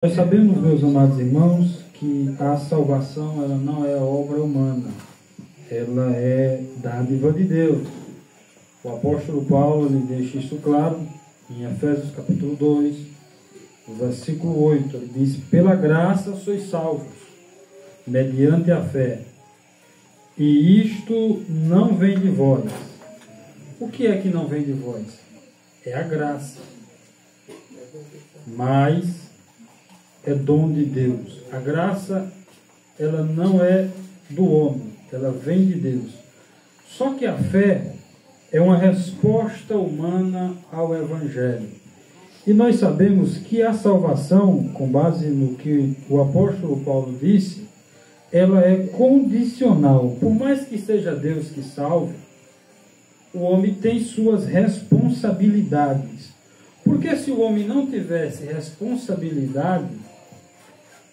Nós sabemos, meus amados irmãos, que a salvação ela não é obra humana, ela é dádiva de Deus. O apóstolo Paulo ele deixa isso claro em Efésios capítulo 2, no versículo 8. Ele diz: pela graça sois salvos, mediante a fé. E isto não vem de vós. O que é que não vem de vós? É a graça. Mas é dom de Deus. A graça, ela não é do homem, ela vem de Deus. Só que a fé é uma resposta humana ao Evangelho. E nós sabemos que a salvação, com base no que o apóstolo Paulo disse, ela é condicional. Por mais que seja Deus que salve, o homem tem suas responsabilidades. Porque se o homem não tivesse responsabilidade,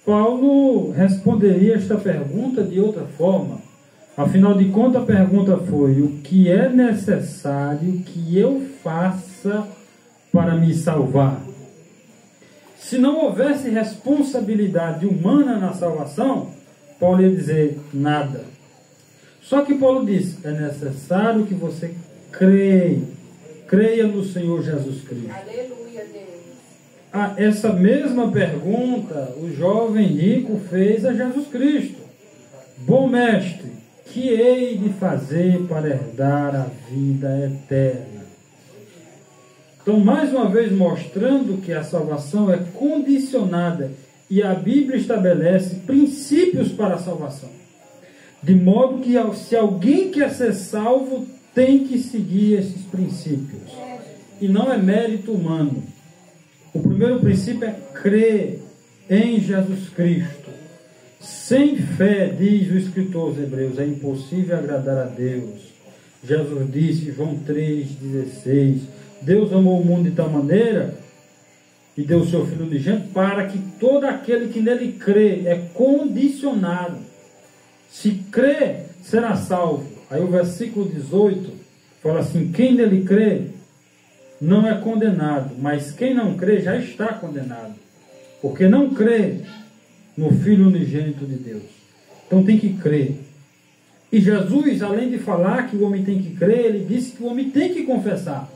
Paulo responderia esta pergunta de outra forma. Afinal de contas, a pergunta foi: o que é necessário que eu faça para me salvar? Se não houvesse responsabilidade humana na salvação, Paulo ia dizer nada. Só que Paulo diz: é necessário que você creia no Senhor Jesus Cristo. Aleluia, Deus. Essa mesma pergunta o jovem rico fez a Jesus Cristo: bom mestre, que hei de fazer para herdar a vida eterna? Então, mais uma vez mostrando que a salvação é condicionada e a Bíblia estabelece princípios para a salvação. De modo que se alguém quer ser salvo, tem que seguir esses princípios. E não é mérito humano. O primeiro princípio é crer em Jesus Cristo. Sem fé, diz o escritor aos Hebreus, é impossível agradar a Deus. Jesus disse, João 3,16, Deus amou o mundo de tal maneira e deu o seu Filho unigênito para que todo aquele que nele crê, é condicionado. Se crê, será salvo. Aí o versículo 18 fala assim: quem nele crê não é condenado, mas quem não crê já está condenado, porque não crê no Filho unigênito de Deus. Então tem que crer. E Jesus, além de falar que o homem tem que crer, ele disse que o homem tem que confessar.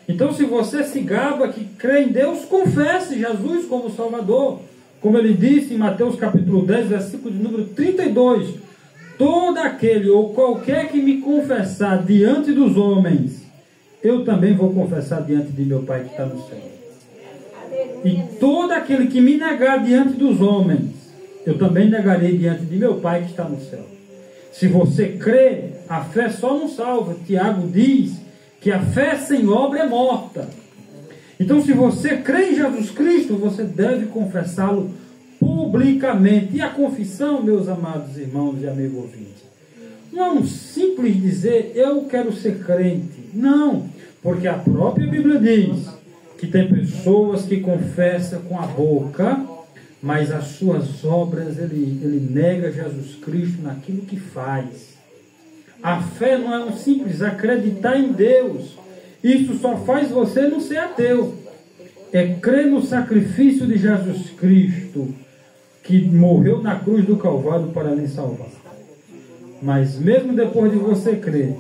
Então, se você se gaba que crê em Deus, confesse Jesus como Salvador. Como ele disse em Mateus capítulo 10, versículo de número 32, todo aquele ou qualquer que me confessar diante dos homens, eu também vou confessar diante de meu Pai que está no céu. E todo aquele que me negar diante dos homens, eu também negarei diante de meu Pai que está no céu. Se você crê, a fé só não salva. Tiago diz que a fé sem obra é morta. Então, se você crê em Jesus Cristo, você deve confessá-lo publicamente. E a confissão, meus amados irmãos e amigos ouvintes, não é um simples dizer, eu quero ser crente. Não, porque a própria Bíblia diz que tem pessoas que confessam com a boca, mas as suas obras, ele nega Jesus Cristo naquilo que faz. A fé não é um simples acreditar em Deus. Isso só faz você não ser ateu. É crer no sacrifício de Jesus Cristo, que morreu na cruz do Calvário para lhe salvar. Mas mesmo depois de você crer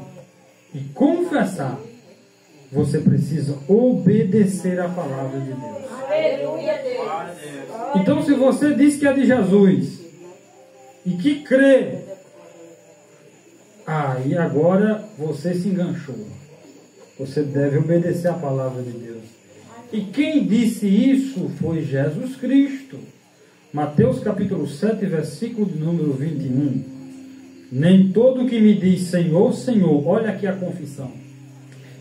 e confessar, você precisa obedecer à palavra de Deus. Aleluia, Deus. Então, se você diz que é de Jesus e que crê, aí agora você se enganchou. Você deve obedecer à palavra de Deus. E quem disse isso foi Jesus Cristo. Mateus capítulo 7, versículo de número 21. Nem todo que me diz Senhor, Senhor, olha aqui a confissão.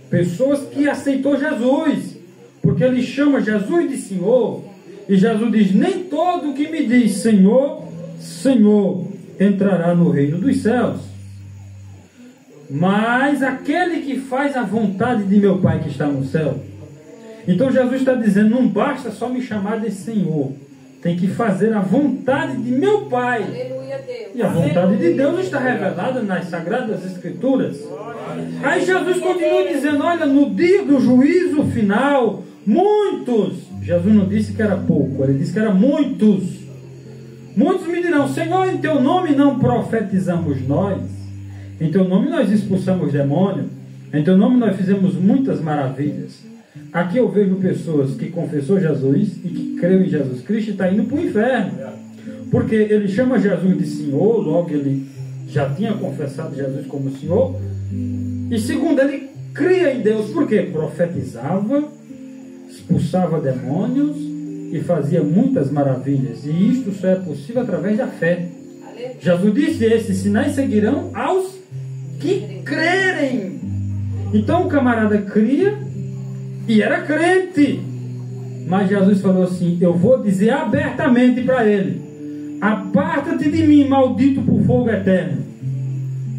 Pessoas que aceitou Jesus, porque ele chama Jesus de Senhor. E Jesus diz, nem todo que me diz Senhor, Senhor, entrará no reino dos céus, mas aquele que faz a vontade de meu Pai que está no céu. Então Jesus está dizendo, não basta só me chamar de Senhor, tem que fazer a vontade de meu Pai. Aleluia, Deus. E a vontade de Deus está revelada nas Sagradas Escrituras. Aí Jesus continua dizendo, olha, no dia do juízo final, muitos Jesus não disse que era pouco, ele disse que era muitos. Muitos me dirão: Senhor, em teu nome não profetizamos nós? Em teu nome nós expulsamos demônio? Em teu nome nós fizemos muitas maravilhas? Aqui eu vejo pessoas que confessou Jesus e que creu em Jesus Cristo e está indo para o inferno. Porque ele chama Jesus de Senhor, logo ele já tinha confessado Jesus como Senhor. E segundo, ele cria em Deus, porque profetizava, expulsava demônios e fazia muitas maravilhas. E isto só é possível através da fé. Jesus disse: esses sinais seguirão aos que crerem. Então o camarada cria e era crente. Mas Jesus falou assim: eu vou dizer abertamente para ele: aparta-te de mim, maldito por fogo eterno,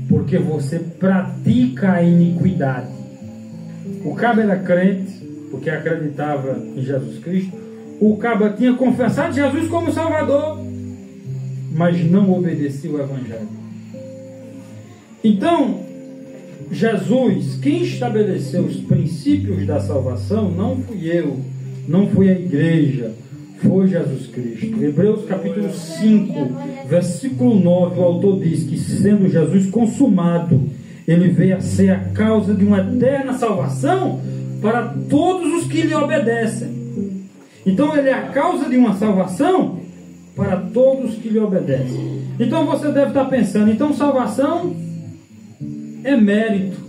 porque você pratica a iniquidade. O cabo era crente, porque acreditava em Jesus Cristo. O cabo tinha confessado Jesus como Salvador, mas não obedecia o Evangelho. Então, Jesus, quem estabeleceu os princípios da salvação, não fui eu, não foi a igreja, foi Jesus Cristo. Hebreus capítulo 5, versículo 9, o autor diz que, sendo Jesus consumado, ele veio a ser a causa de uma eterna salvação para todos os que lhe obedecem. Então ele é a causa de uma salvação para todos que lhe obedecem. Então você deve estar pensando: então salvação é mérito,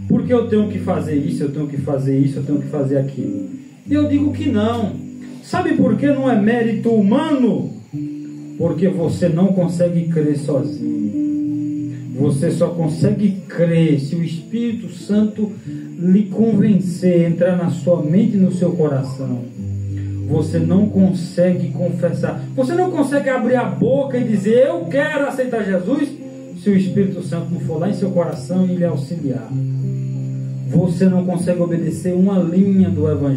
porque eu tenho que fazer isso, eu tenho que fazer isso, eu tenho que fazer aquilo. E eu digo que não. Sabe por que não é mérito humano? Porque você não consegue crer sozinho. Você só consegue crer se o Espírito Santo lhe convencer, entrar na sua mente e no seu coração. Você não consegue confessar, você não consegue abrir a boca e dizer: eu quero aceitar Jesus, se o Espírito Santo não for lá em seu coração e lhe auxiliar. Você não consegue obedecer uma linha do Evangelho.